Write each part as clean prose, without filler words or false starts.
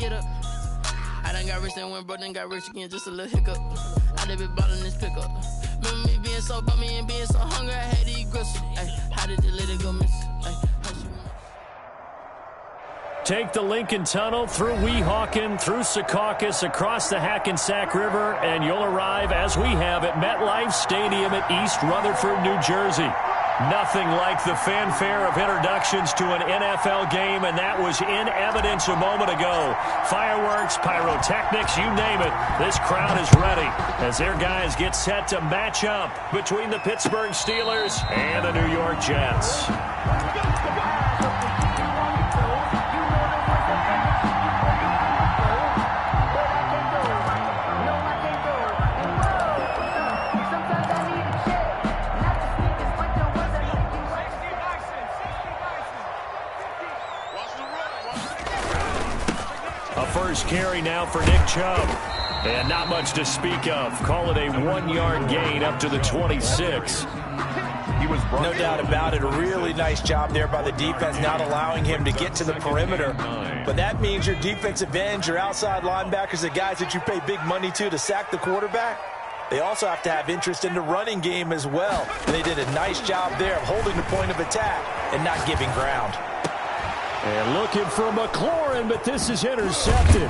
get up. I done got rich and went broke, then got rich again, just a little hiccup. I done been ballin' this pickup. Remember me being so bummy and being so hungry, I had to eat gristle. Ay, how did the lady go miss? Ay, take the Lincoln Tunnel through Weehawken, through Secaucus, across the Hackensack River, and you'll arrive, as we have, at MetLife Stadium at East Rutherford, New Jersey. Nothing like the fanfare of introductions to an NFL game, and that was in evidence a moment ago. Fireworks, pyrotechnics, you name it. This crowd is ready as their guys get set to match up between the Pittsburgh Steelers and the New York Jets. First carry now for Nick Chubb. And not much to speak of. Call it a 1-yard gain up to the 26. No doubt about it. A really nice job there by the defense, not allowing him to get to the perimeter. But that means your defensive ends, your outside linebackers, the guys that you pay big money to sack the quarterback, they also have to have interest in the running game as well. And they did a nice job there of holding the point of attack and not giving ground. And looking for McLaurin, but this is intercepted.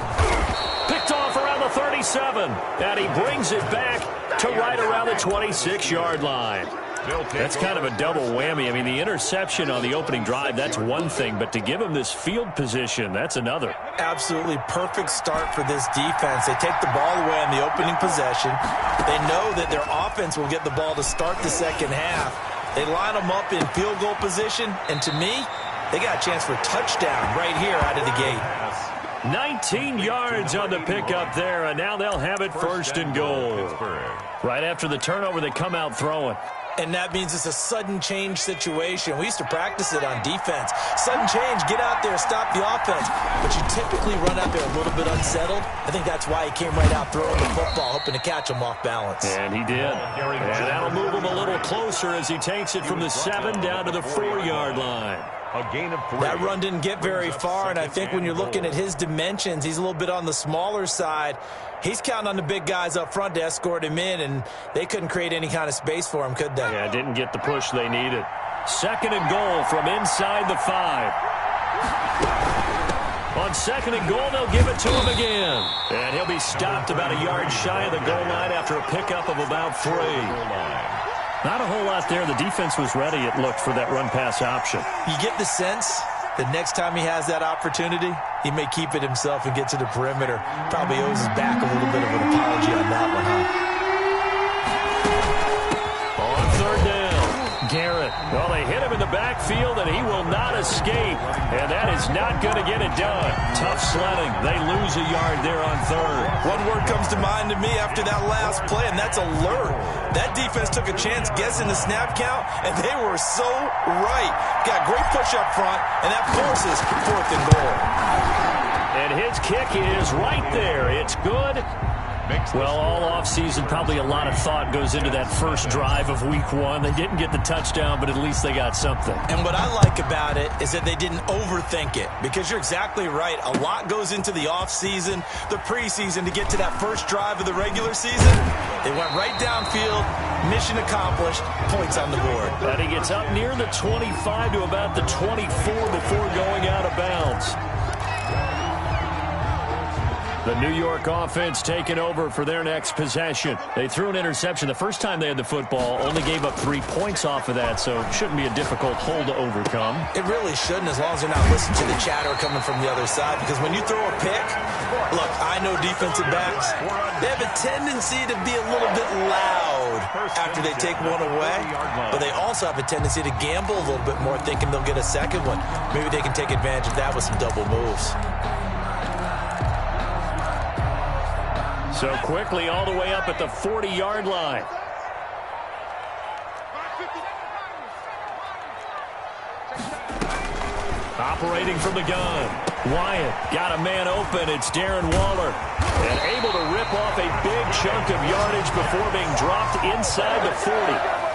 Picked off around the 37. And he brings it back to right around the 26-yard line. That's kind of a double whammy. I mean, the interception on the opening drive, that's one thing. But to give him this field position, that's another. Absolutely perfect start for this defense. They take the ball away on the opening possession. They know that their offense will get the ball to start the second half. They line them up in field goal position. And to me, they got a chance for a touchdown right here out of the gate. 19 yards on the pickup there, and now they'll have it first and goal. Right after the turnover, they come out throwing. And that means it's a sudden change situation. We used to practice it on defense. Sudden change, get out there, stop the offense. But you typically run out there a little bit unsettled. I think that's why he came right out throwing the football, hoping to catch him off balance. And he did. And that'll move him a little closer as he takes it from the 7 down to the 4-yard line. A gain of 3. That run didn't get very far, and I think when you're looking at his dimensions, he's a little bit on the smaller side. He's counting on the big guys up front to escort him in, and they couldn't create any kind of space for him, could they? Yeah, didn't get the push they needed. Second and goal from inside the 5. On second and goal, they'll give it to him again. And he'll be stopped about a yard shy of the goal line after a pickup of about 3. Not a whole lot there. The defense was ready, it looked, for that run-pass option. You get the sense that next time he has that opportunity, he may keep it himself and get to the perimeter. Probably owes his back a little bit of an apology on that one, huh? On third down, Garrett. Well, they hit him in the backfield, and he will not escape. And that is not going to get it done. Tough sledding. They lose a yard there on third. One word comes to mind to me after that last play, and that's alert. That defense took a chance guessing the snap count, and they were so right. Got great push up front, and that forces 4th and goal. And his kick is right there. It's good. Well, all offseason, probably a lot of thought goes into that first drive of week 1. They didn't get the touchdown, but at least they got something. And what I like about it is that they didn't overthink it, because you're exactly right. A lot goes into the offseason, the preseason, to get to that first drive of the regular season. They went right downfield, mission accomplished, points on the board. And he gets up near the 25 to about the 24 before going out of bounds. The New York offense taking over for their next possession. They threw an interception the first time they had the football, only gave up 3 points off of that, so it shouldn't be a difficult hole to overcome. It really shouldn't, as long as they're not listening to the chatter coming from the other side, because when you throw a pick, look, I know defensive backs, they have a tendency to be a little bit loud after they take one away, but they also have a tendency to gamble a little bit more, thinking they'll get a second one. Maybe they can take advantage of that with some double moves. So quickly all the way up at the 40-yard line. Operating from the gun. Wyatt got a man open. It's Darren Waller. And able to rip off a big chunk of yardage before being dropped inside the 40.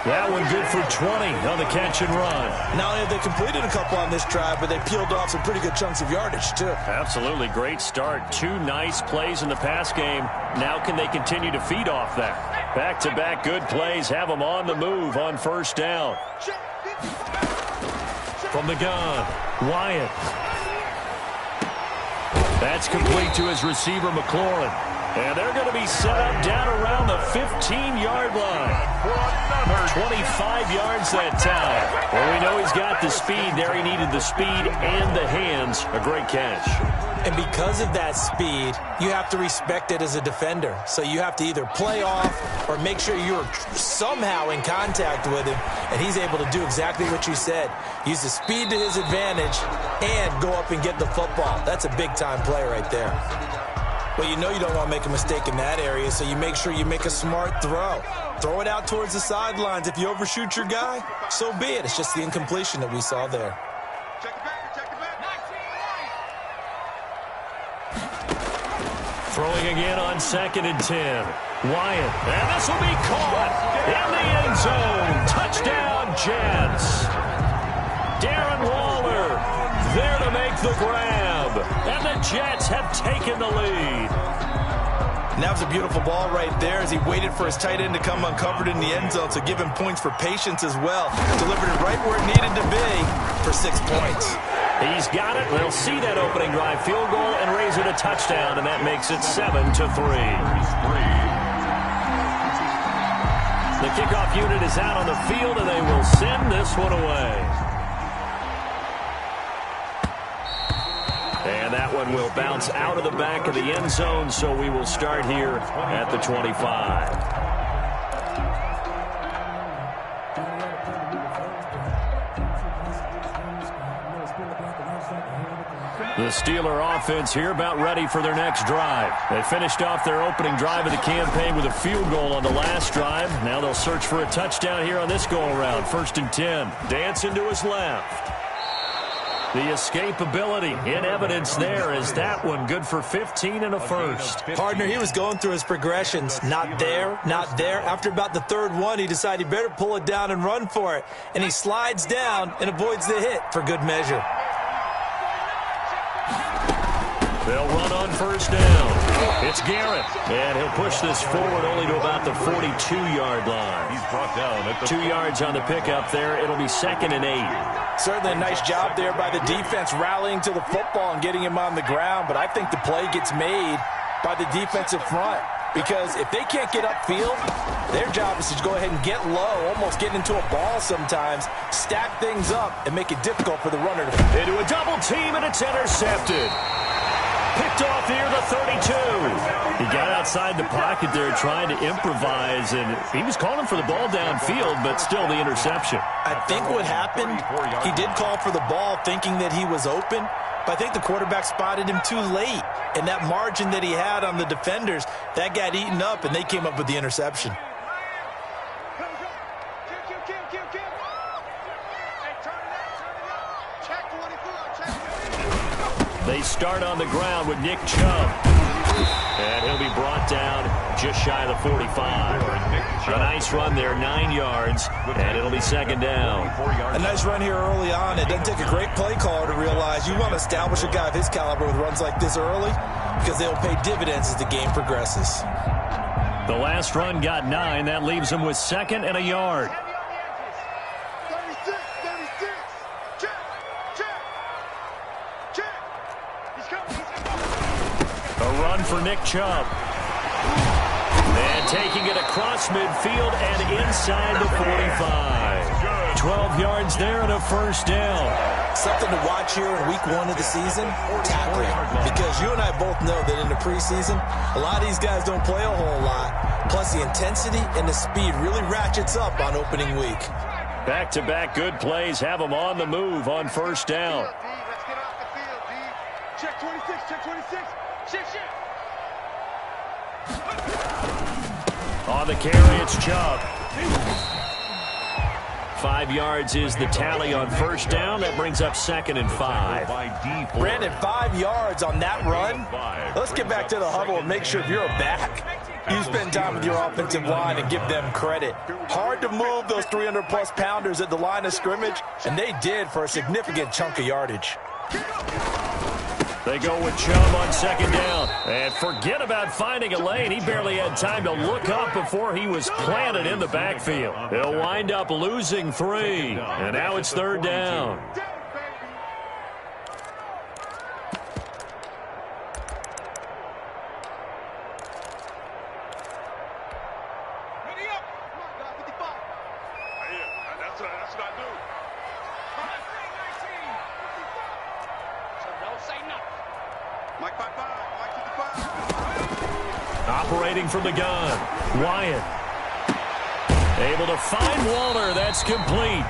That one good for 20 on the catch and run. Not only have they completed a couple on this drive, but they peeled off some pretty good chunks of yardage, too. Absolutely great start. 2 nice plays in the pass game. Now can they continue to feed off that? Back-to-back good plays have them on the move on first down. From the gun, Wyatt. That's complete to his receiver, McLaurin. And they're going to be set up down around the 15-yard line. For another 25 yards that time. Well, we know he's got the speed there. He needed the speed and the hands. A great catch. And because of that speed, you have to respect it as a defender. So you have to either play off or make sure you're somehow in contact with him. And he's able to do exactly what you said. Use the speed to his advantage and go up and get the football. That's a big-time play right there. Well, you know you don't want to make a mistake in that area, so you make sure you make a smart throw. Throw it out towards the sidelines. If you overshoot your guy, so be it. It's just the incompletion that we saw there. Throwing again on 2nd and 10. Wyatt, and this will be caught in the end zone. Touchdown, Jets. Darren Waller there to make the grab. And the Jets have taken the lead. And that was a beautiful ball right there as he waited for his tight end to come uncovered in the end zone, so give him points for patience as well. Delivered it right where it needed to be for 6 points. He's got it. They'll see that opening drive field goal and raise it a touchdown, and that makes it 7-3. The kickoff unit is out on the field, and they will send this one away. And that one will bounce out of the back of the end zone, so we will start here at the 25. The Steeler offense here about ready for their next drive. They finished off their opening drive of the campaign with a field goal on the last drive. Now they'll search for a touchdown here on this go-around. 1st and 10. Dancing to his left. The escapability in evidence there is that one good for 15 and a first. Partner, he was going through his progressions. Not there, not there. After about the 3rd one, he decided he better pull it down and run for it. And he slides down and avoids the hit for good measure. They'll run on first down. It's Garrett. And he'll push this forward only to about the 42-yard line. He's brought down at the 2 yards on the pickup there. It'll be 2nd and 8. Certainly a nice job there by the defense rallying to the football and getting him on the ground. But I think the play gets made by the defensive front. Because if they can't get upfield, their job is to go ahead and get low, almost get into a ball sometimes, stack things up, and make it difficult for the runner to into a double team, and it's intercepted. Picked off near the 32. He got outside the pocket there trying to improvise, and he was calling for the ball downfield, but still the interception. I think what happened, he did call for the ball thinking that he was open, but I think the quarterback spotted him too late. And that margin that he had on the defenders, that got eaten up, and they came up with the interception. They start on the ground with Nick Chubb. And he'll be brought down just shy of the 45. A nice run there, 9 yards, and it'll be 2nd down. A nice run here early on. It doesn't take a great play caller to realize you want to establish a guy of his caliber with runs like this early because they'll pay dividends as the game progresses. The last run got 9. That leaves him with 2nd and a yard. A run for Nick Chubb. And taking it across midfield and inside the 45. 12 yards there and a first down. Something to watch here in week 1 of the season, tackling. Because you and I both know that in the preseason, a lot of these guys don't play a whole lot. Plus the intensity and the speed really ratchets up on opening week. Back-to-back good plays have them on the move on first down. Let's get off the field, D. Check 26, check 26. Shit. On the carry, it's Chubb. 5 yards is the tally on first down. That brings up 2nd and 5. Brandon, 5 yards on that run. Let's get back to the huddle and make sure if you're a back, You spend time with your offensive line and give them credit. Hard to move those 300-plus pounders at the line of scrimmage, and they did for a significant chunk of yardage. They go with Chubb on second down. And forget about finding a lane. He barely had time to look up before he was planted in the backfield. He'll wind up losing 3. And now it's third down. Operating from the gun, Wyatt. Able to find Waller. That's complete.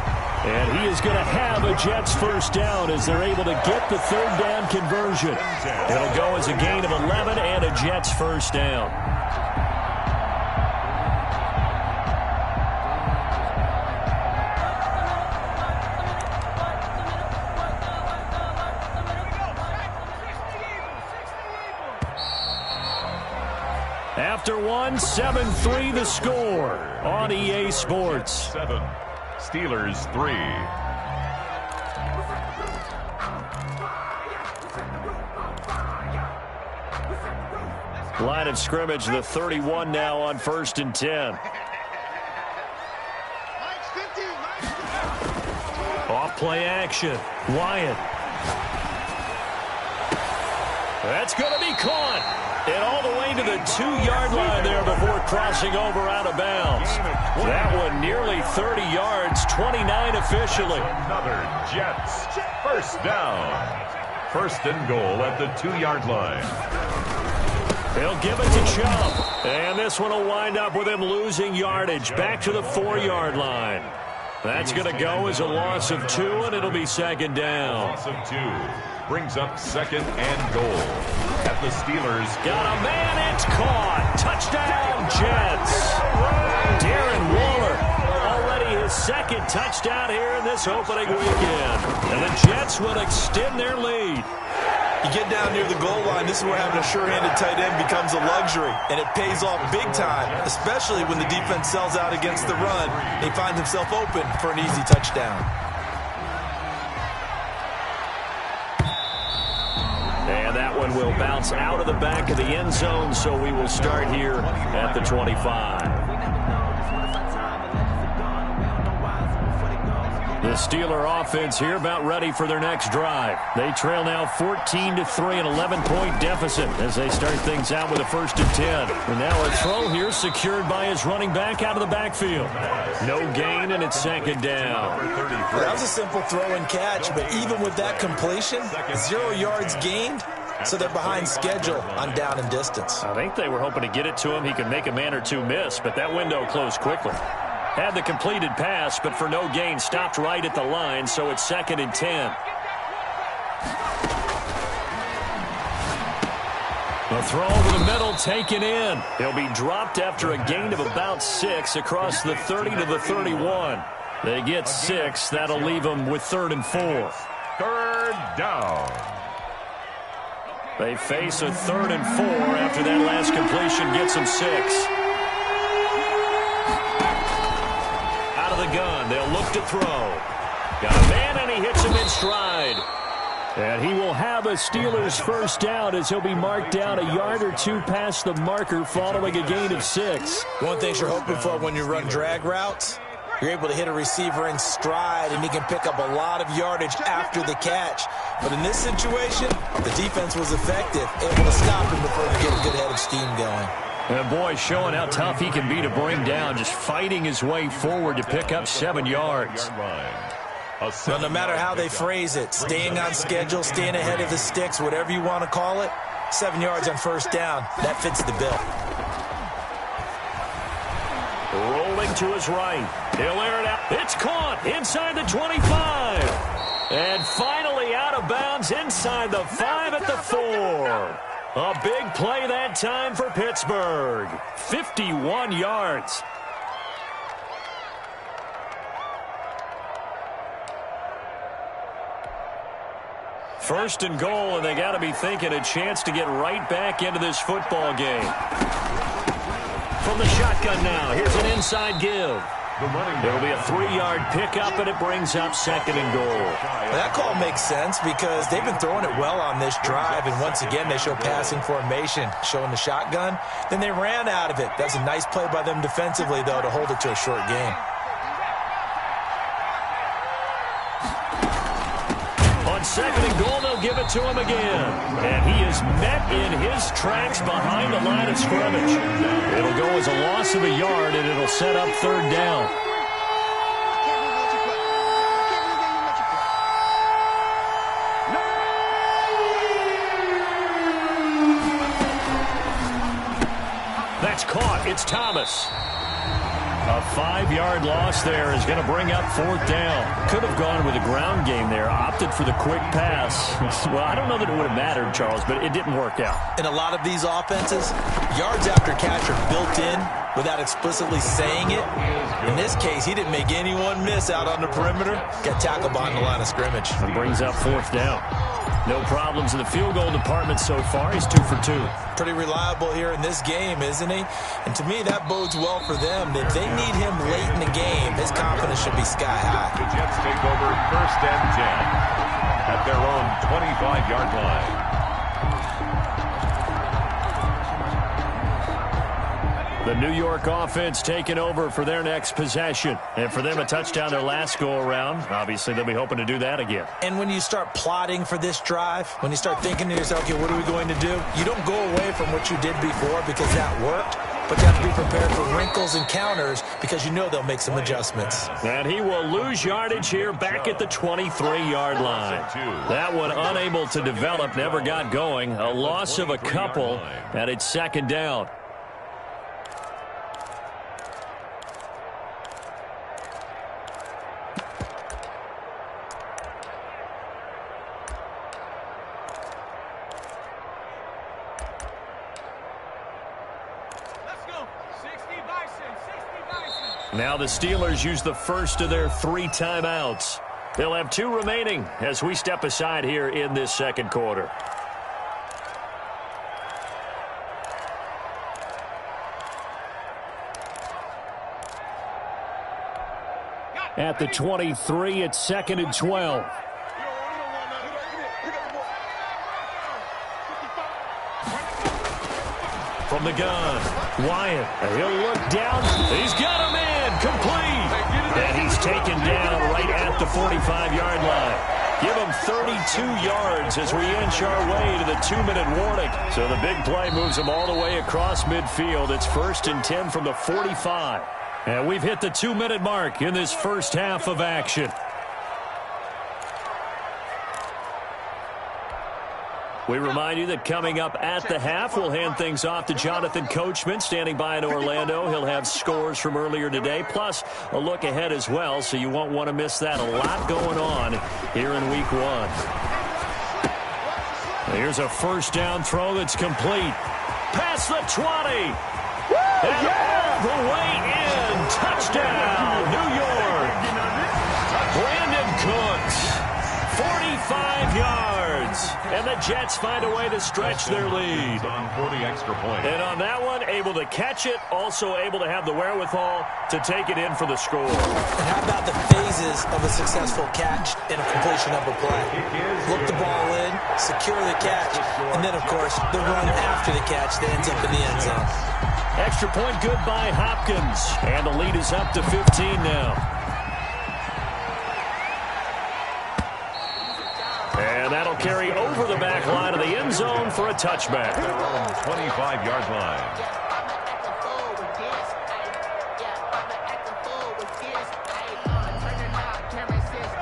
And he is going to have a Jets first down as they're able to get the third down conversion. It'll go as a gain of 11 and a Jets first down. After one, 7-3 the score on EA Sports. 7, Steelers 3. Line of scrimmage, the 31 now on 1st and 10. Off play action, Wyatt. That's going to be caught. And all the way to the 2-yard line there before crossing over out of bounds. That one nearly 30 yards, 29 officially. Another Jets first down. 1st and goal at the 2-yard line. They'll give it to Chubb. And this one will wind up with him losing yardage back to the 4-yard line. That's going to go as a loss of 2, and it'll be second down. Loss of 2 brings up 2nd and goal. At the Steelers. Got a man, it's caught. Touchdown, Jets. Darren Waller, already his 2nd touchdown here in this opening weekend. And the Jets will extend their lead. You get down near the goal line, this is where having a sure-handed tight end becomes a luxury, and it pays off big time, especially when the defense sells out against the run. He finds himself open for an easy touchdown. And that one will bounce out of the back of the end zone, so we will start here at the 25. The Steeler offense here about ready for their next drive. They trail now 14-3, an 11-point deficit as they start things out with a 1st and 10. And now a throw here secured by his running back out of the backfield. No gain, and it's 2nd down. Well, that was a simple throw and catch, but even with that completion, 0 yards gained, so they're behind schedule on down and distance. I think they were hoping to get it to him. He could make a man or two miss, but that window closed quickly. Had the completed pass, but for no gain, stopped right at the line, so it's 2nd and 10. The throw over the middle, taken in. He'll be dropped after a gain of about 6 across the 30 to the 31. They get 6. That'll leave them with 3rd and 4. 3rd down. They face a 3rd and 4 after that last completion gets them 6. Out of the gun, they'll look to throw. Got a man, and he hits him in stride. And he will have a Steelers first down as he'll be marked down a yard or 2 past the marker following a gain of 6. One thing you're hoping for when you run drag routes, you're able to hit a receiver in stride, and he can pick up a lot of yardage after the catch. But in this situation, the defense was effective, able to stop him before he get a good head of steam going. And boy, showing how tough he can be to bring down, just fighting his way forward to pick up 7 yards. Well, no matter how they phrase it, staying on schedule, staying ahead of the sticks, whatever you want to call it, 7 yards on first down, that fits the bill. Rolling to his right. He'll air it out. It's caught inside the 25. And finally out of bounds inside the 5 at the 4. A big play that time for Pittsburgh. 51 yards. First and goal, and they got to be thinking a chance to get right back into this football game. from the shotgun now. Here's an inside give. It'll be a 3-yard pickup, and it brings up 2nd and goal. Well, that call makes sense because they've been throwing it well on this drive, and once again they show passing formation, showing the shotgun. Then they ran out of it. That's a nice play by them defensively, though, to hold it to a short game. On 2nd and goal, they'll give it to him again. And he is met in his tracks behind the line of scrimmage. It'll go as a loss of a yard, and it'll set up 3rd down. That's caught. It's Thomas. A 5-yard loss there is going to bring up 4th down. Could have gone with a ground game there. Opted for the quick pass. Well, I don't know that it would have mattered, Charles, but it didn't work out. In a lot of these offenses, yards after catch are built in without explicitly saying it. In this case, he didn't make anyone miss out on the perimeter. Got tackled behind the line of scrimmage. And brings up 4th down. No problems in the field goal department so far. He's 2 for 2. Pretty reliable here in this game, isn't he? And to me, that bodes well for them. If they need him late in the game, his confidence should be sky high. The Jets take over 1st and 10 at their own 25-yard line. The New York offense taking over for their next possession. And for them, a touchdown their last go-around. Obviously, they'll be hoping to do that again. And when you start plotting for this drive, when you start thinking to yourself, okay, what are we going to do? You don't go away from what you did before because that worked. But you have to be prepared for wrinkles and counters because you know they'll make some adjustments. And he will lose yardage here back at the 23-yard line. That one unable to develop, never got going. A loss of a couple, and it's 2nd down. Now the Steelers use the first of their 3 timeouts. They'll have 2 remaining as we step aside here in this 2nd quarter. At the 23, it's 2nd and 12. From the gun, Wyatt, he'll look down. He's got him in, complete. And he's taken down right at the 45-yard line. Give him 32 yards as we inch our way to the 2-minute warning. So the big play moves him all the way across midfield. It's 1st and 10 from the 45. And we've hit the 2-minute mark in this first half of action. We remind you that coming up at the half, we'll hand things off to Jonathan Coachman, standing by in Orlando. He'll have scores from earlier today, plus a look ahead as well, so you won't want to miss that. A lot going on here in Week 1. Here's a 1st down throw that's complete. Past the 20. And all the way in. Touchdown, New York. Brandon Cooks. 45 yards, and the Jets find a way to stretch their lead. For the extra point. And on that one, able to catch it, also able to have the wherewithal to take it in for the score. And how about the phases of a successful catch and a completion of a play? Look the ball in, secure the catch, and then, of course, the run after the catch that ends up in the end zone. Extra point good by Hopkins, and the lead is up to 15 now. And that'll carry over the back line of the end zone for a touchback. 25-yard line.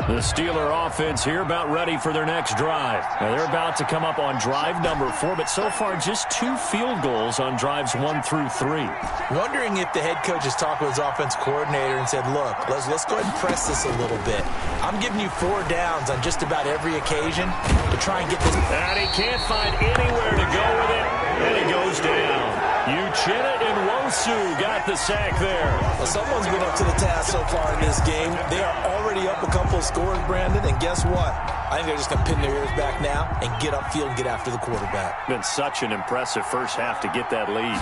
The Steeler offense here about ready for their next drive. Now they're about to come up on drive number 4, but so far just 2 field goals on drives 1 through 3. Wondering if the head coach has talked with his offense coordinator and said, look, let's go ahead and press this a little bit. I'm giving you 4 downs on just about every occasion to try and get this. And he can't find anywhere to go with it, and he goes down. Uchenna and Wosu got the sack there. Well, someone's been up to the task so far in this game. They are already up a couple of scores, Brandon, and guess what? I think they're just going to pin their ears back now and get upfield and get after the quarterback. Been such an impressive first half to get that lead.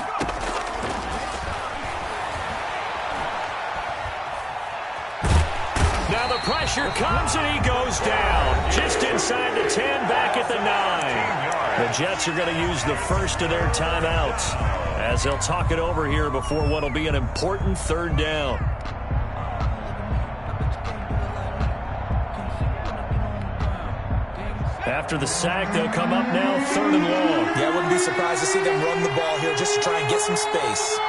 pressure comes, and he goes down. Just inside the 10, back at the 9. The Jets are going to use the first of their timeouts as they'll talk it over here before what will be an important third down. After the sack, they'll come up now 3rd and long. Yeah, I wouldn't be surprised to see them run the ball here just to try and get some space.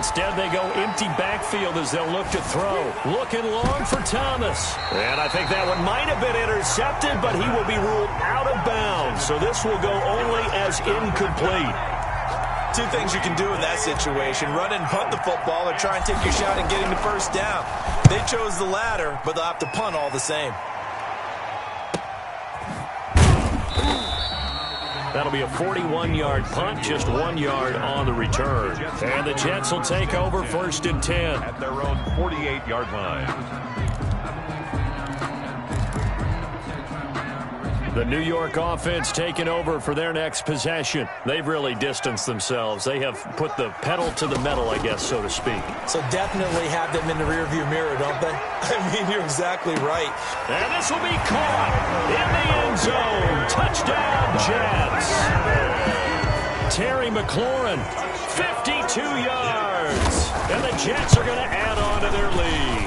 Instead, they go empty backfield as they'll look to throw. Looking long for Thomas. And I think that one might have been intercepted, but he will be ruled out of bounds. So this will go only as incomplete. Two things you can do in that situation: run and punt the football, or try and take your shot at getting the first down. They chose the latter, but they'll have to punt all the same. That'll be a 41-yard punt, just 1 yard on the return. And the Jets will take over 1st and 10. At their own 48-yard line. The New York offense taking over for their next possession. They've really distanced themselves. They have put the pedal to the metal, I guess, so to speak. So definitely have them in the rearview mirror, don't they? I mean, you're exactly right. And this will be caught in the end zone. Touchdown, Jets. Terry McLaurin, 52 yards. And the Jets are going to add on to their lead.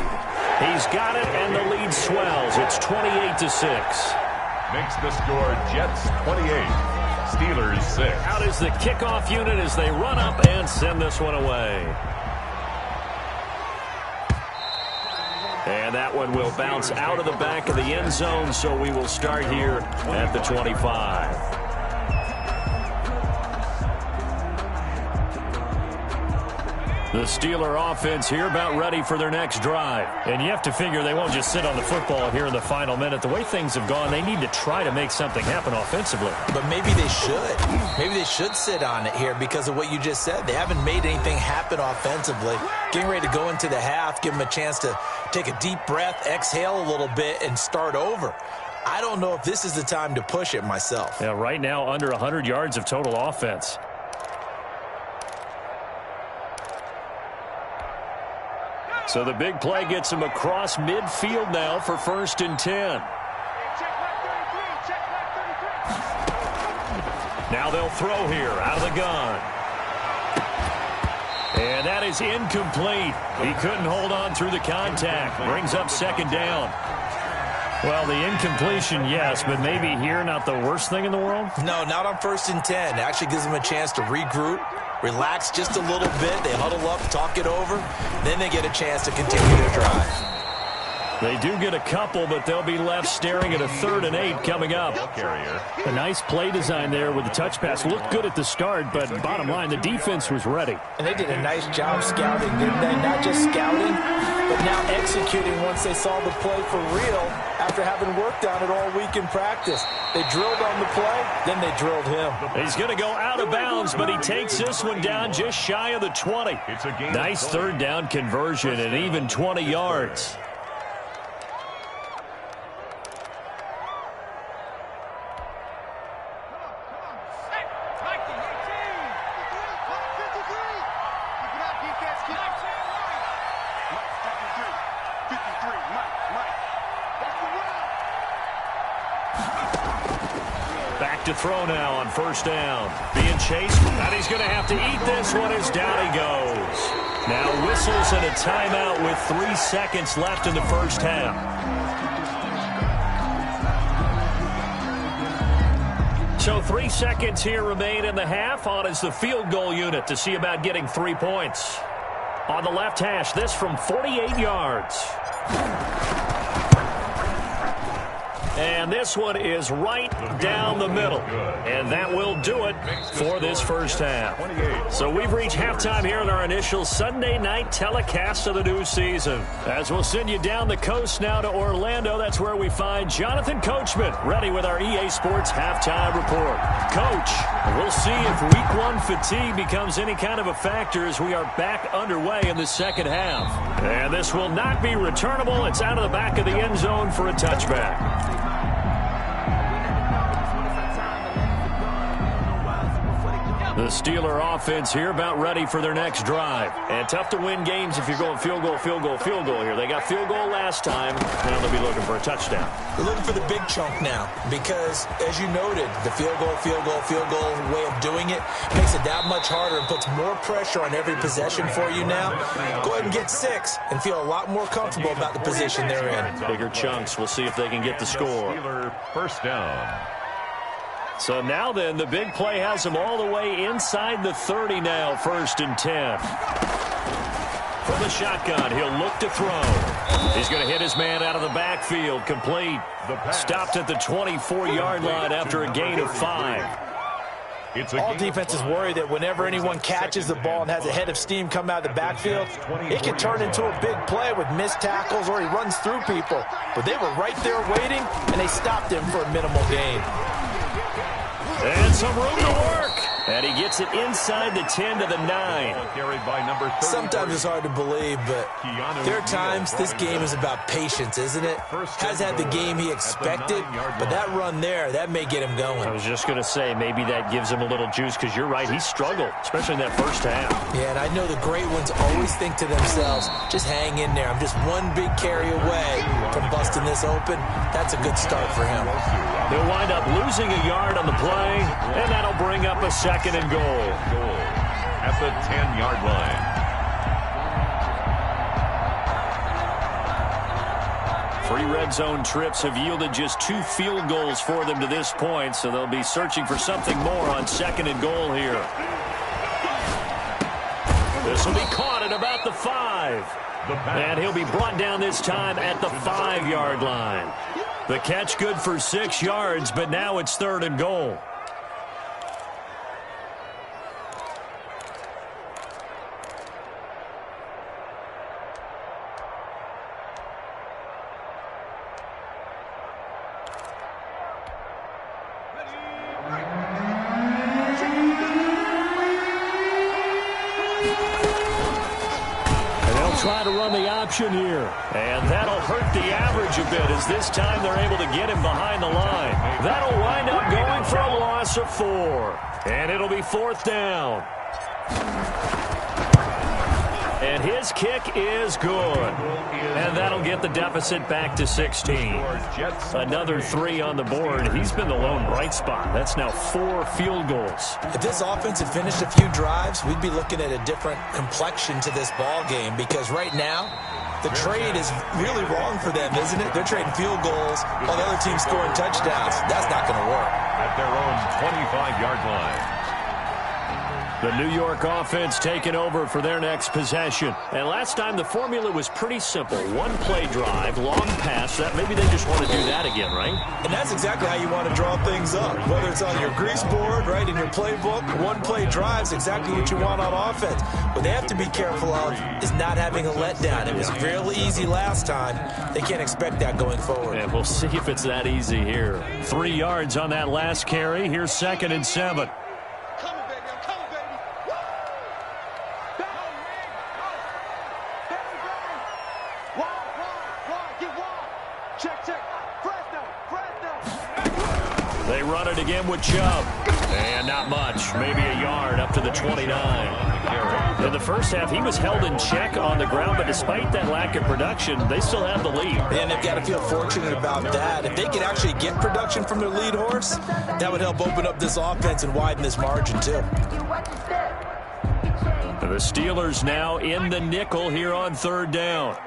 He's got it, and the lead swells. It's 28-6. Makes the score Jets 28, Steelers 6. Out is the kickoff unit as they run up and send this one away. And that one will bounce out of the back of the end zone, so we will start here at the 25. The Steeler offense here about ready for their next drive. And you have to figure they won't just sit on the football here in the final minute. The way things have gone, they need to try to make something happen offensively. But maybe they should. Maybe they should sit on it here because of what you just said. They haven't made anything happen offensively. Getting ready to go into the half, give them a chance to take a deep breath, exhale a little bit, and start over. I don't know if this is the time to push it myself. Yeah, right now under 100 yards of total offense. So the big play gets him across midfield now for 1st and 10. Now they'll throw here out of the gun. And that is incomplete. He couldn't hold on through the contact. Brings up 2nd down. Well, the incompletion, yes, but maybe here not the worst thing in the world? No, not on 1st and 10. It actually gives them a chance to regroup, relax just a little bit. They huddle up, talk it over. Then they get a chance to continue their drive. They do get a couple, but they'll be left staring at a 3rd and 8 coming up. A nice play design there with the touch pass. Looked good at the start, but bottom line, the defense was ready. And they did a nice job scouting, didn't they? Not just scouting, but now executing once they saw the play for real after having worked on it all week in practice. They drilled on the play, then they drilled him. He's going to go out of bounds, but he takes this one down just shy of the 20. Nice 3rd down conversion and even 20 yards. Back to throw now on 1st down. Being chased, and he's going to have to eat this one as down he goes. Now whistles and a timeout with 3 seconds left in the 1st half. So 3 seconds here remain in the half. On is the field goal unit to see about getting 3 points. On the left hash, this from 48 yards. And this one is right down the middle. And that will do it for this 1st half. So we've reached halftime here in our initial Sunday night telecast of the new season. As we'll send you down the coast now to Orlando, that's where we find Jonathan Coachman ready with our EA Sports halftime report. Coach, we'll see if Week 1 fatigue becomes any kind of a factor as we are back underway in the 2nd half. And this will not be returnable. It's out of the back of the end zone for a touchback. The Steeler offense here about ready for their next drive. And tough to win games if you're going field goal, field goal, field goal here. They got field goal last time. Now they'll be looking for a touchdown. They're looking for the big chunk now because, as you noted, the field goal way of doing it makes it that much harder and puts more pressure on every possession for you now. Go ahead and get 6 and feel a lot more comfortable about the position they're in. Bigger chunks. We'll see if they can get the score. Steeler first down. So now then, the big play has him all the way inside the 30 now, 1st and 10. From the shotgun, he'll look to throw. He's going to hit his man out of the backfield, complete. Stopped at the 24-yard line after a gain of 5. All defenses worry that whenever anyone catches the ball and has a head of steam come out of the backfield, it can turn into a big play with missed tackles or he runs through people. But they were right there waiting, and they stopped him for a minimal gain. And some room to work. And he gets it inside the 10 to the 9. Sometimes it's hard to believe, but there are times this game is about patience, isn't it? Has had the game he expected, but that run there, that may get him going. I was just going to say, maybe that gives him a little juice, because you're right, he struggled, especially in that first half. Yeah, and I know the great ones always think to themselves, just hang in there. I'm just one big carry away from busting this open. That's a good start for him. They'll wind up losing a yard on the play, and that'll bring up a 2nd and goal. At the 10-yard line. 3 red zone trips have yielded just 2 field goals for them to this point, so they'll be searching for something more on 2nd and goal here. This will be caught at about the 5. And he'll be brought down this time at the 5-yard line. The catch good for 6 yards, but now it's 3rd and goal. Try to run the option here. And that'll hurt the average a bit as this time they're able to get him behind the line. That'll wind up going for a loss of 4. And it'll be 4th down. And his kick is good. And that'll get the deficit back to 16. Another 3 on the board. He's been the lone bright spot. That's now 4 field goals. If this offense had finished a few drives, we'd be looking at a different complexion to this ball game, because right now, the trade is really wrong for them, isn't it? They're trading field goals while the other team's scoring touchdowns. That's not going to work. At their own 25-yard line. The New York offense taking over for their next possession. And last time the formula was pretty simple. 1-play drive, long pass. That maybe they just want to do that again, right? And that's exactly how you want to draw things up. Whether it's on your grease board, right, in your playbook, 1-play drive is exactly what you want on offense. What they have to be careful of is not having a letdown. It was real easy last time. They can't expect that going forward. And we'll see if it's that easy here. 3 yards on that last carry. Here's 2nd and 7. They run it again with Chubb. And not much. Maybe a yard up to the 29. In the first half, he was held in check on the ground, but despite that lack of production, they still have the lead. And they've got to feel fortunate about that. If they could actually get production from their lead horse, that would help open up this offense and widen this margin, too. The Steelers now in the nickel here on 3rd down.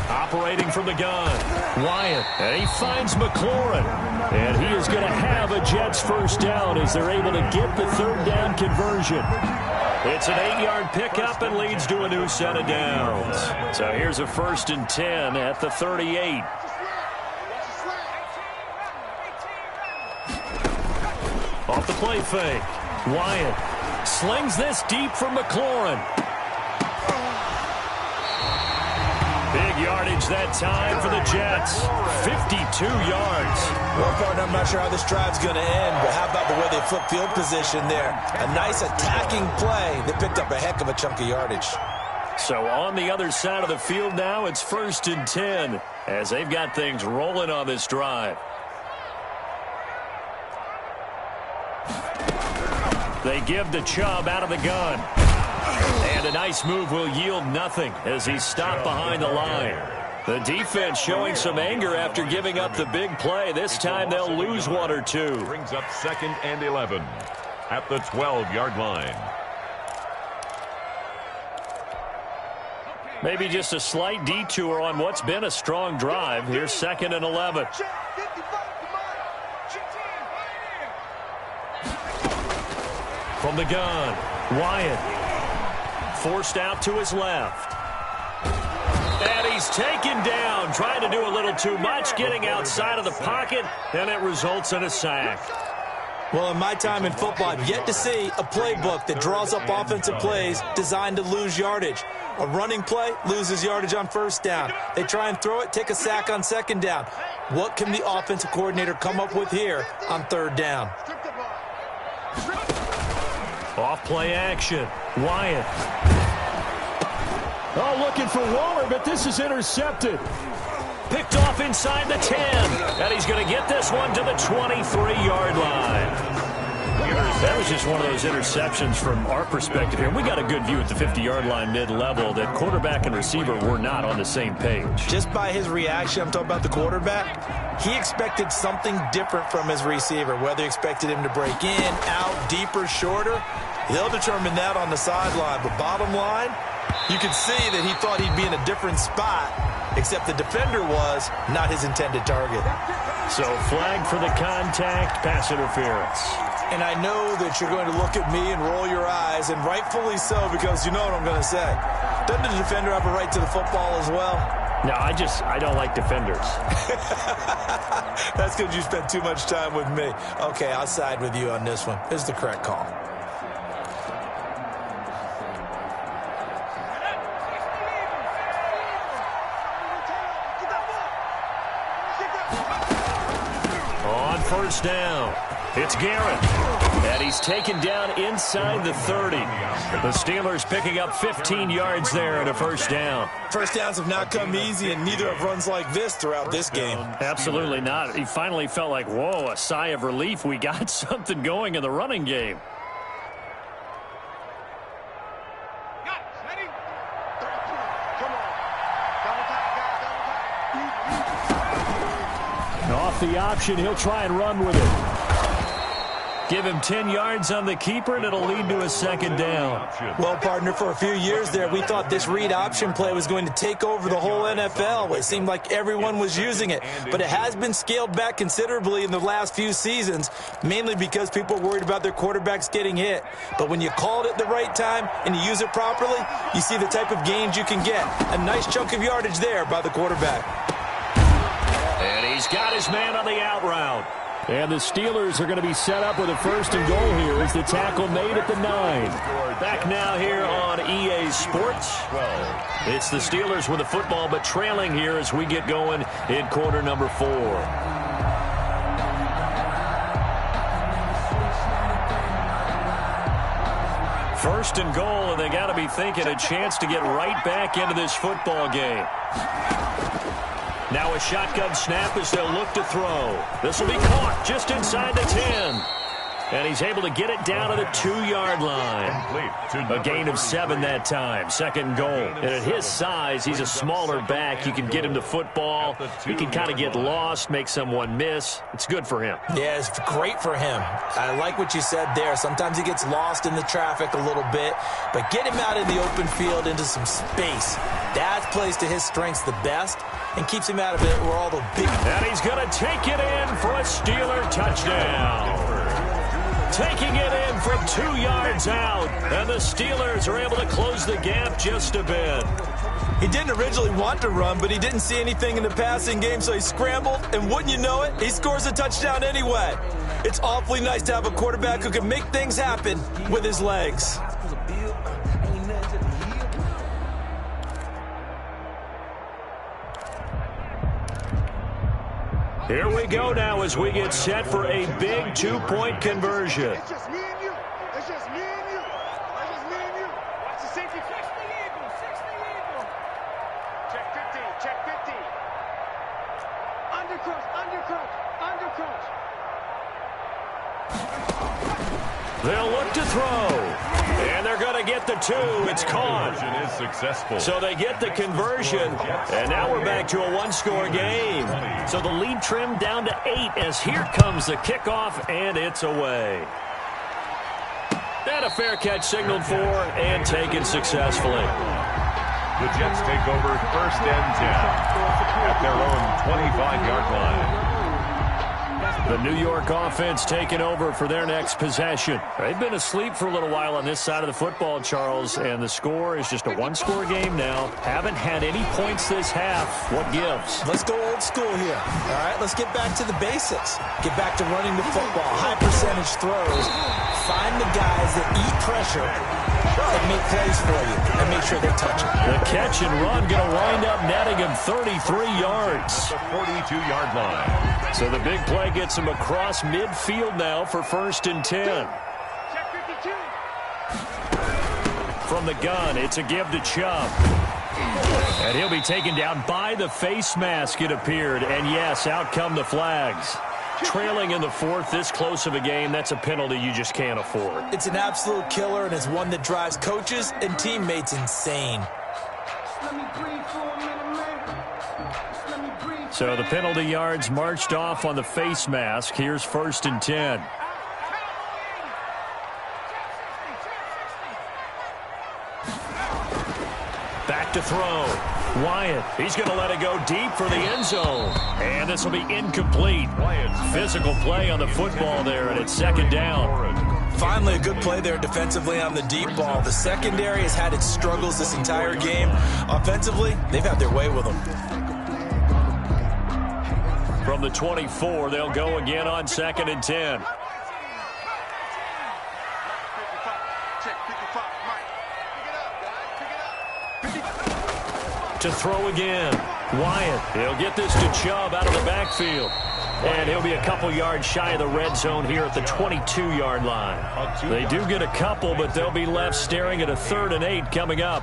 Operating from the gun, Wyatt, and he finds McLaurin. And he is going to have a Jets 1st down as they're able to get the 3rd down conversion. It's an 8-yard pickup and leads to a new set of downs. So here's a 1st and 10 at the 38. Off the play fake, Wyatt slings this deep from McLaurin. Big yardage yardage that time for the Jets. 52 yards. Well, partner, I'm not sure how this drive's going to end, but how about the way they flip field position there? A nice attacking play that picked up a heck of a chunk of yardage. So on the other side of the field now, it's 1st and 10 as they've got things rolling on this drive. They give to Chubb out of the gun. And a nice move will yield nothing as he's stopped behind the line. The defense showing some anger after giving up the big play. This time they'll lose 1 or 2. Brings up 2nd and 11 at the 12-yard line. Maybe just a slight detour on what's been a strong drive. Here's 2nd and 11. From the gun, Wyatt forced out to his left. And he's taken down, trying to do a little too much, getting outside of the pocket, and it results in a sack. Well, in my time in football, I've yet to see a playbook that draws up offensive plays designed to lose yardage. A running play loses yardage on 1st down. They try and throw it, take a sack on 2nd down. What can the offensive coordinator come up with here on 3rd down? Off play action. Wyatt. Oh, looking for Waller, but this is intercepted. Picked off inside the 10. And he's going to get this one to the 23-yard line. That was just one of those interceptions from our perspective here. We got a good view at the 50-yard line mid-level that quarterback and receiver were not on the same page. Just by his reaction, I'm talking about the quarterback, he expected something different from his receiver, whether he expected him to break in, out, deeper, shorter. He'll determine that on the sideline. But bottom line, you could see that he thought he'd be in a different spot, except the defender was not his intended target. So flag for the contact, pass interference. And I know that you're going to look at me and roll your eyes, and rightfully so, because you know what I'm going to say. Doesn't the defender have a right to the football as well? No, I don't like defenders. That's because you spent too much time with me. Okay, I'll side with you on this one. This is the correct call. On 1st down, it's Garrett. And he's taken down inside the 30. The Steelers picking up 15 yards there and a 1st down. 1st downs have not come easy, and neither have runs like this throughout this game. Absolutely not. He finally felt like, whoa, a sigh of relief. We got something going in the running game. Off the option, he'll try and run with it. Give him 10 yards on the keeper, and it'll lead to a 2nd down. Well, partner, for a few years there, we thought this read option play was going to take over the whole NFL. It seemed like everyone was using it, but it has been scaled back considerably in the last few seasons, mainly because people are worried about their quarterbacks getting hit. But when you call it at the right time and you use it properly, you see the type of gains you can get. A nice chunk of yardage there by the quarterback. And he's got his man on the out route. And the Steelers are going to be set up with a 1st and goal here as the tackle made at the 9. Back now here on EA Sports. It's the Steelers with the football, but trailing here as we get going in quarter number 4. First and goal, and they got to be thinking a chance to get right back into this football game. Now a shotgun snap as they'll look to throw. This will be caught just inside the 10. And he's able to get it down to the 2-yard line. A gain of 7 that time. 2nd and goal. And at his size, he's a smaller back. You can get him to football. He can kind of get lost, make someone miss. It's good for him. Yeah, it's great for him. I like what you said there. Sometimes he gets lost in the traffic a little bit. But get him out in the open field into some space. That plays to his strengths the best and keeps him out of it where all the big... And he's going to take it in for a Steeler touchdown. Taking it in from 2 yards out. And the Steelers are able to close the gap just a bit. He didn't originally want to run, but he didn't see anything in the passing game, so he scrambled. And wouldn't you know it, he scores a touchdown anyway. It's awfully nice to have a quarterback who can make things happen with his legs. Here we go now as we get set for a big two-point conversion. It's just me and you. It's just me and you. It's just me and you. Watch the safety. 60 eagle. 60 eagle. Check 15. Check 15. Undercross. Undercross. Undercross. They'll look to throw. And they're going to get the two. It's caught. Conversion is successful. So they get the conversion. And now we're back to a one-score game. So the lead trimmed down to 8 as here comes the kickoff, and it's away. And a fair catch signaled for and taken successfully. The Jets take over 1st and 10 at their own 25-yard line. The New York offense taking over for their next possession. They've been asleep for a little while on this side of the football, Charles, and the score is just a one-score game now. Haven't had any points this half. What gives? Let's go old school here. All right, let's get back to the basics. Get back to running the football, high percentage throws. Find the guys that eat pressure and make plays for you and make sure they touch it. The catch and run going to wind up netting him 33 yards. The 42-yard line. So the big play gets him across midfield now for 1st and 10. Check 52. From the gun, it's a give to Chubb. And he'll be taken down by the face mask, it appeared. And yes, out come the flags. Trailing in the 4th, this close of a game, that's a penalty you just can't afford. It's an absolute killer, and it's one that drives coaches and teammates insane. So the penalty yards marched off on the face mask. Here's 1st and 10. Back to throw. Wyatt, he's going to let it go deep for the end zone. And this will be incomplete. Physical play on the football there, and it's 2nd down. Finally, a good play there defensively on the deep ball. The secondary has had its struggles this entire game. Offensively, they've had their way with them. From the 24, they'll go again on 2nd and 10. To throw again. Wyatt, he'll get this to Chubb out of the backfield. And he'll be a couple yards shy of the red zone here at the 22-yard line. They do get a couple, but they'll be left staring at a 3rd and 8 coming up.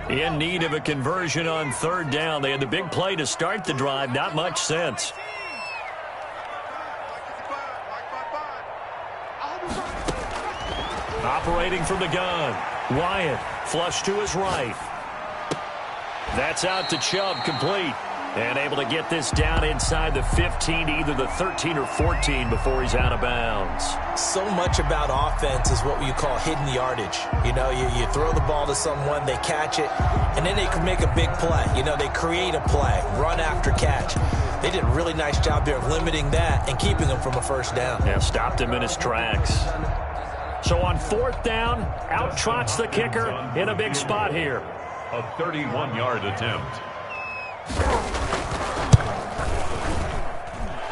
In need of a conversion on 3rd down. They had the big play to start the drive. Not much sense. Operating from the gun. Wyatt, flush to his right. That's out to Chubb, complete. And able to get this down inside the 15, either the 13 or 14 before he's out of bounds. So much about offense is what you call hidden yardage. You know, you throw the ball to someone, they catch it, and then they can make a big play. You know, they create a play, run after catch. They did a really nice job there of limiting that and keeping him from a 1st down. Yeah, stopped him in his tracks. So on 4th down, out trots the kicker in a big spot here. A 31-yard attempt.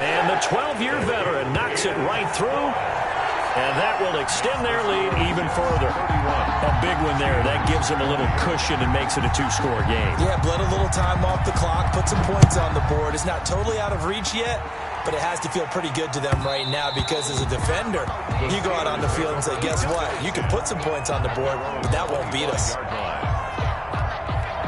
And the 12-year veteran knocks it right through. And that will extend their lead even further. A big one there. That gives them a little cushion and makes it a 2-score game. Yeah, bled a little time off the clock, put some points on the board. It's not totally out of reach yet, but it has to feel pretty good to them right now because as a defender, you go out on the field and say, guess what? You can put some points on the board, but that won't beat us.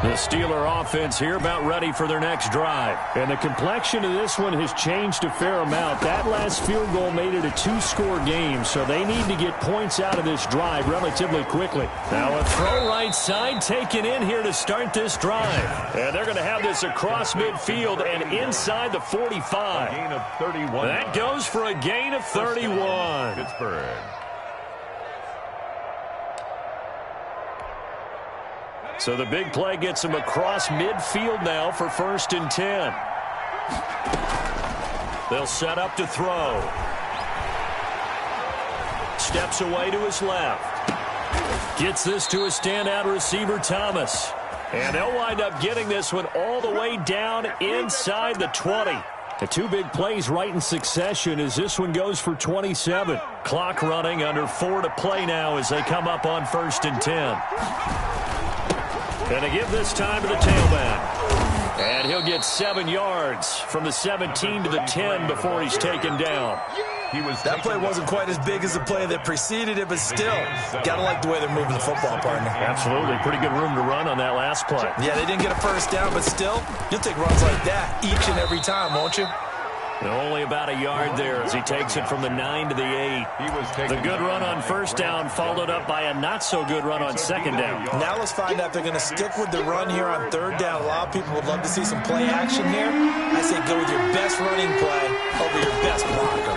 The Steeler offense here about ready for their next drive. And the complexion of this one has changed a fair amount. That last field goal made it a 2-score game, so they need to get points out of this drive relatively quickly. Now a throw right side taken in here to start this drive. And they're going to have this across midfield and inside the 45. A gain of 31. That goes for a gain of 31. Pittsburgh. So the big play gets him across midfield now for 1st and 10. They'll set up to throw. Steps away to his left. Gets this to a standout receiver, Thomas. And they'll wind up getting this one all the way down inside the 20. The 2 big plays right in succession as this one goes for 27. Clock running, under 4 to play now as they come up on 1st and 10. And they give this time to the tailback. And he'll get 7 yards from the 17 to the 10 before he's taken down. That play wasn't quite as big as the play that preceded it, but still, got to like the way they're moving the football, partner. Absolutely. Pretty good room to run on that last play. Yeah, they didn't get a first down, but still, you'll take runs like that each and every time, won't you? Only about a yard there as he takes it from the 9 to the 8. The good run on first down followed up by a not-so-good run on second down. Now let's find out if they're going to stick with the run here on third down. A lot of people would love to see some play action here. I say go with your best running play over your best blocker.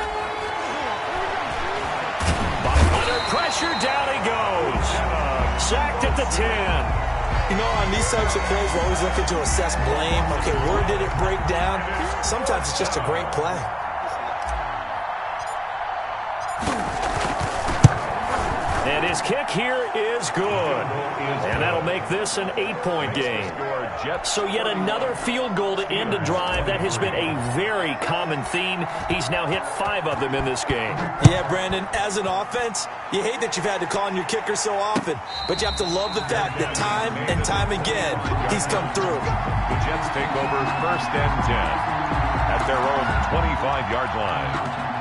Under pressure, down he goes. Sacked at the 10. You know, on these types of plays, we're always looking to assess blame. Okay, where did it break down? Sometimes it's just a great play. And his kick here is good. And that'll make this an 8-point game. So yet another field goal to end a drive. That has been a very common theme. He's now hit 5 of them in this game. Yeah, Brandon, as an offense, you hate that you've had to call on your kicker so often, but you have to love the fact that time and time again, he's come through. The Jets take over first and 10 at their own 25-yard line.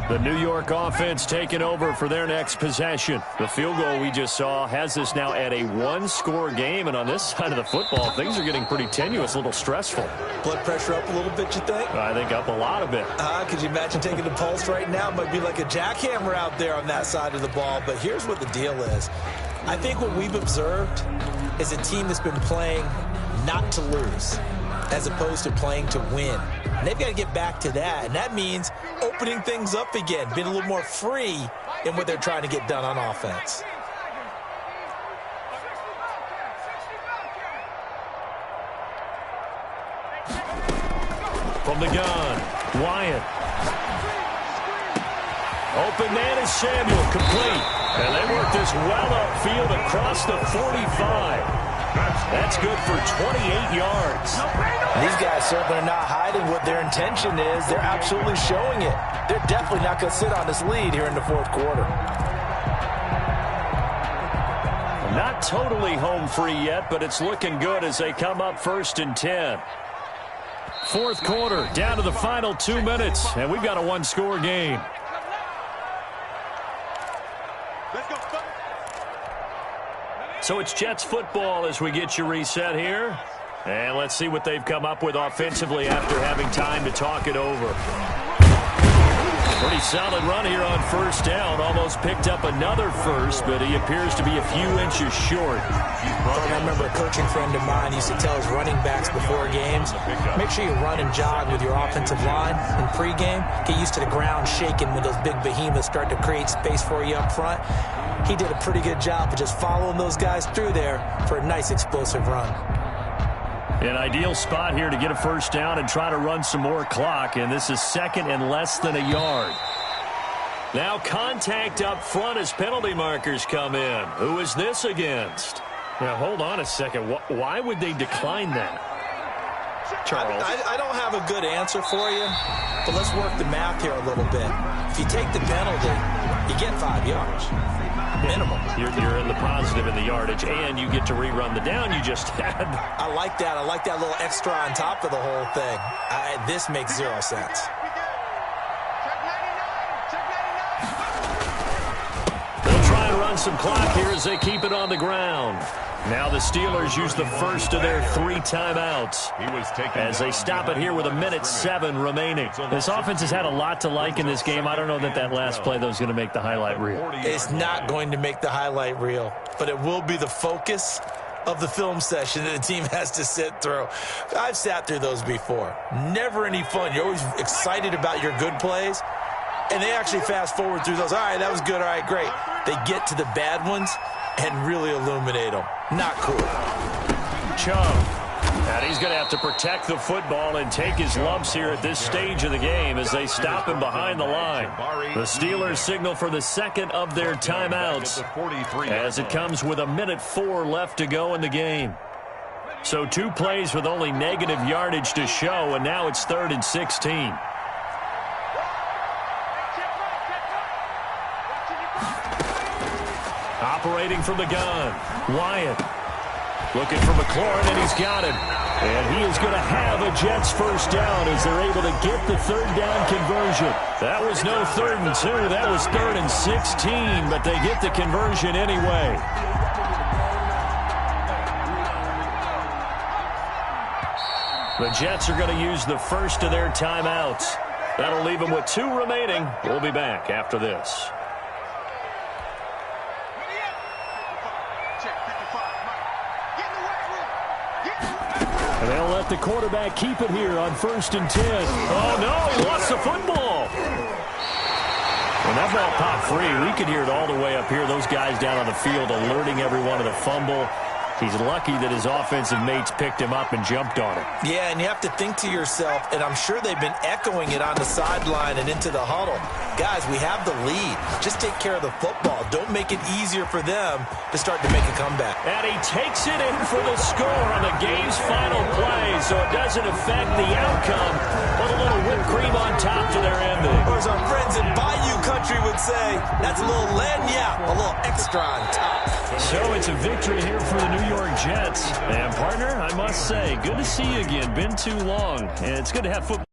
The New York offense taking over for their next possession. The field goal we just saw has this now at a 1-score game, and on this side of the football, things are getting pretty tenuous, a little stressful. Blood pressure up a little bit, you think? I think up a lot of it. Could you imagine taking the pulse right now? It might be like a jackhammer out there on that side of the ball, but here's what the deal is. I think what we've observed is a team that's been playing not to lose as opposed to playing to win. And they've got to get back to that, and that means opening things up again, being a little more free in what they're trying to get done on offense. From the gun, Wyatt. Open man is Samuel, complete. And they work this well upfield across the 45. That's good for 28 yards. These guys certainly are not hiding what their intention is. They're absolutely showing it. They're definitely not going to sit on this lead here in the fourth quarter. Not totally home free yet, but it's looking good as they come up first and 10. Fourth quarter, down to the final 2 minutes, and we've got a 1-score game. So it's Jets football as we get you reset here. And let's see what they've come up with offensively after having time to talk it over. Pretty solid run here on first down. Almost picked up another first, but he appears to be a few inches short. I remember a coaching friend of mine used to tell his running backs before games, make sure you run and jog with your offensive line in pregame. Get used to the ground shaking when those big behemoths start to create space for you up front. He did a pretty good job of just following those guys through there for a nice explosive run. An ideal spot here to get a first down and try to run some more clock, and this is second and less than a yard. Now contact up front as penalty markers come in. Who is this against? Now, hold on a second. Why would they decline that? Charles? I don't have a good answer for you, but let's work the math here a little bit. If you take the penalty, you get 5 yards. Minimum. You're in the positive in the yardage, and you get to rerun the down you just had. I like that. I like that little extra on top of the whole thing. This makes 0 sense. They'll try and run some clock here as they keep it on the ground. Now the Steelers use the first of their 3 timeouts as they stop it here with 1:07 remaining. This offense has had a lot to like in this game. I don't know that last play, though, is going to make the highlight reel. It's not going to make the highlight reel, but it will be the focus of the film session that the team has to sit through. I've sat through those before. Never any fun. You're always excited about your good plays, and they actually fast forward through those. All right, that was good. All right, great. They get to the bad ones and really illuminate them. Not cool. Chubb. And he's going to have to protect the football and take his lumps here at this stage of the game as they stop him behind the line. The Steelers signal for the second of their timeouts as it comes with 1:04 left to go in the game. So 2 plays with only negative yardage to show, and now it's 3rd and 16. operating from the gun. Wyatt looking for McLaurin, and he's got him. And he is going to have a Jets first down as they're able to get the third down conversion. That was no 3rd and 2. That was 3rd and 16, but they get the conversion anyway. The Jets are going to use the first of their timeouts. That'll leave them with 2 remaining. We'll be back after this. And they'll let the quarterback keep it here on 1st and 10. Oh, no, he lost the football. When that ball popped free, we could hear it all the way up here. Those guys down on the field alerting everyone of the fumble. He's lucky that his offensive mates picked him up and jumped on it. Yeah, and you have to think to yourself, and I'm sure they've been echoing it on the sideline and into the huddle. Guys, we have the lead. Just take care of the football. Don't make it easier for them to start to make a comeback. And he takes it in for the score on the game's final play, so it doesn't affect the outcome. Put a little whipped cream on top to their ending. Or as our friends in Bayou Country would say, that's a little lagniappe, a little extra on top. So it's a victory here for the New York Jets. And partner, I must say, good to see you again. Been too long. And it's good to have football.